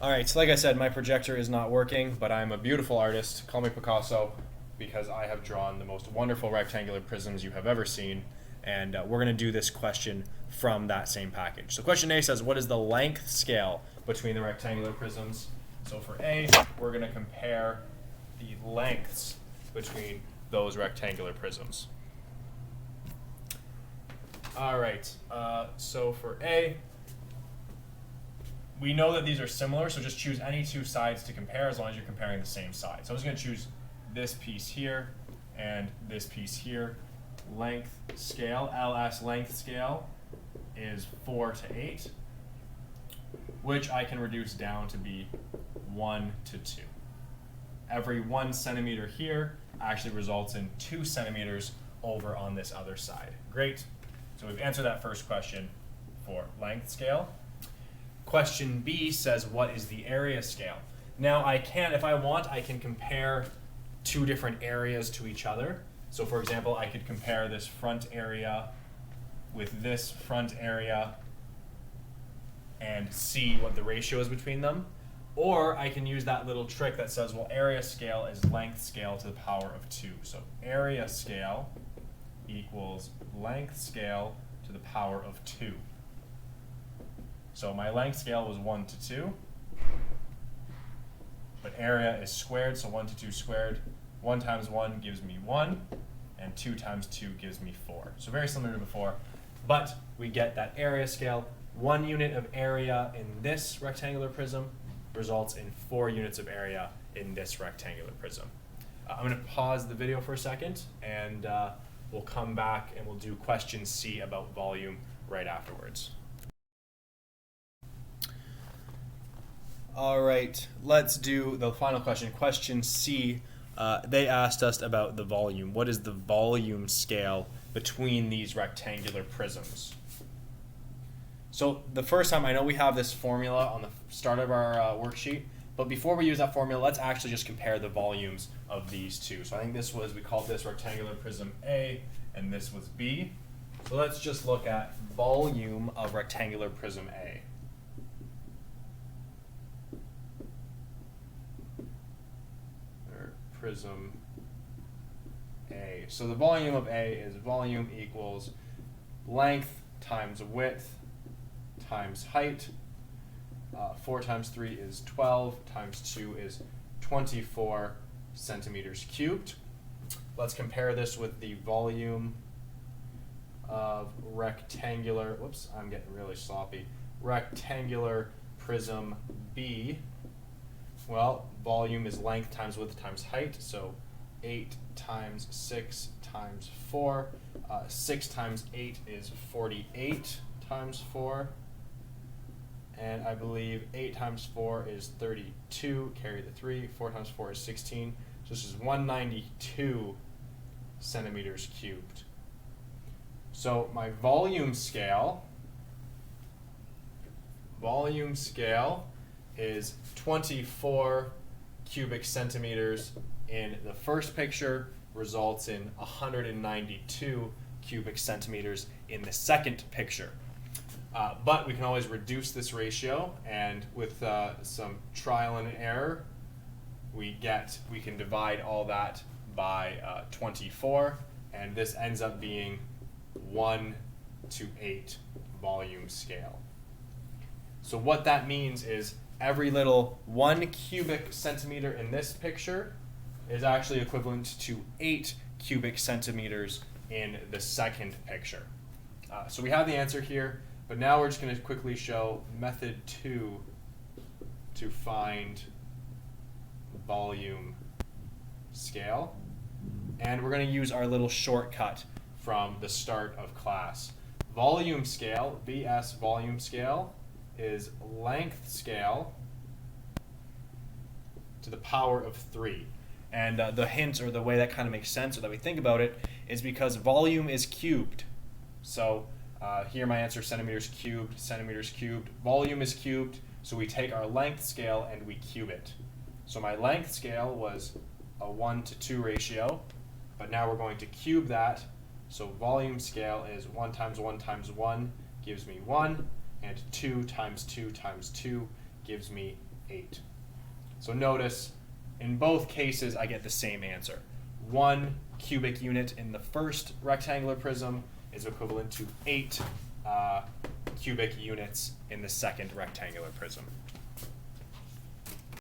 All right, so like I said, my projector is not working, but I'm a beautiful artist. Call me Picasso because I have drawn the most wonderful rectangular prisms you have ever seen. And we're going to do this question from that same package. So question A says, what is the length scale between the rectangular prisms? So for A, we're going to compare the lengths between those rectangular prisms. All right, so for A, we know that these are similar, so just choose any two sides to compare as long as you're comparing the same side. So I'm just going to choose this piece here and this piece here. Length scale, LS length scale is 4 to 8, which I can reduce down to be 1 to 2. Every 1 centimeter here actually results in 2 centimeters over on this other side. Great. So we've answered that first question for length scale. Question B says, what is the area scale? Now I can, if I want, I can compare two different areas to each other. So for example, I could compare this front area with this front area and see what the ratio is between them. Or I can use that little trick that says, well, area scale is length scale to the power of 2. So area scale equals length scale to the power of 2. So my length scale was 1 to 2, but area is squared, so 1 to 2 squared. 1 times 1 gives me 1, and 2 times 2 gives me 4. So very similar to before, but we get that area scale. 1 unit of area in this rectangular prism results in 4 units of area in this rectangular prism. I'm going to pause the video for a second, and we'll come back and we'll do question C about volume right afterwards. All right, let's do the final question. Question C, they asked us about the volume. What is the volume scale between these rectangular prisms? So the first time, I know we have this formula on the start of our worksheet, but before we use that formula, let's actually just compare the volumes of these two. So I think this was, we called this rectangular prism A, and this was B. So let's just look at volume of rectangular prism A. Prism A. So the volume of A is volume equals length times width times height. 4 times 3 is 12, times 2 is 24 centimeters cubed. Let's compare this with the volume of rectangular, whoops, I'm getting really sloppy, rectangular prism B. Well, volume is length times width times height, so 8 times 6 times 4. 6 times 8 is 48 times 4. And I believe 8 times 4 is 32, carry the 3. 4 times 4 is 16. So this is 192 centimeters cubed. So my volume scale is 24 cubic centimeters in the first picture, results in 192 cubic centimeters in the second picture. But we can always reduce this ratio, and with some trial and error, we can divide all that by 24, and this ends up being 1 to 8 volume scale. So what that means is every little 1 cubic centimeter in this picture is actually equivalent to 8 cubic centimeters in the second picture. So we have the answer here, but now we're just going to quickly show method 2 to find volume scale. And we're going to use our little shortcut from the start of class. Volume scale, VS volume scale, is length scale to the power of 3. And the hint, or the way that kind of makes sense, or that we think about it, is because volume is cubed. So here my answer, centimeters cubed. Volume is cubed, so we take our length scale and we cube it. So my length scale was a 1 to 2 ratio, but now we're going to cube that. So volume scale is 1 times 1 times 1 gives me 1, and 2 times 2 times 2 gives me 8. So notice, in both cases, I get the same answer. 1 cubic unit in the first rectangular prism is equivalent to 8 cubic units in the second rectangular prism.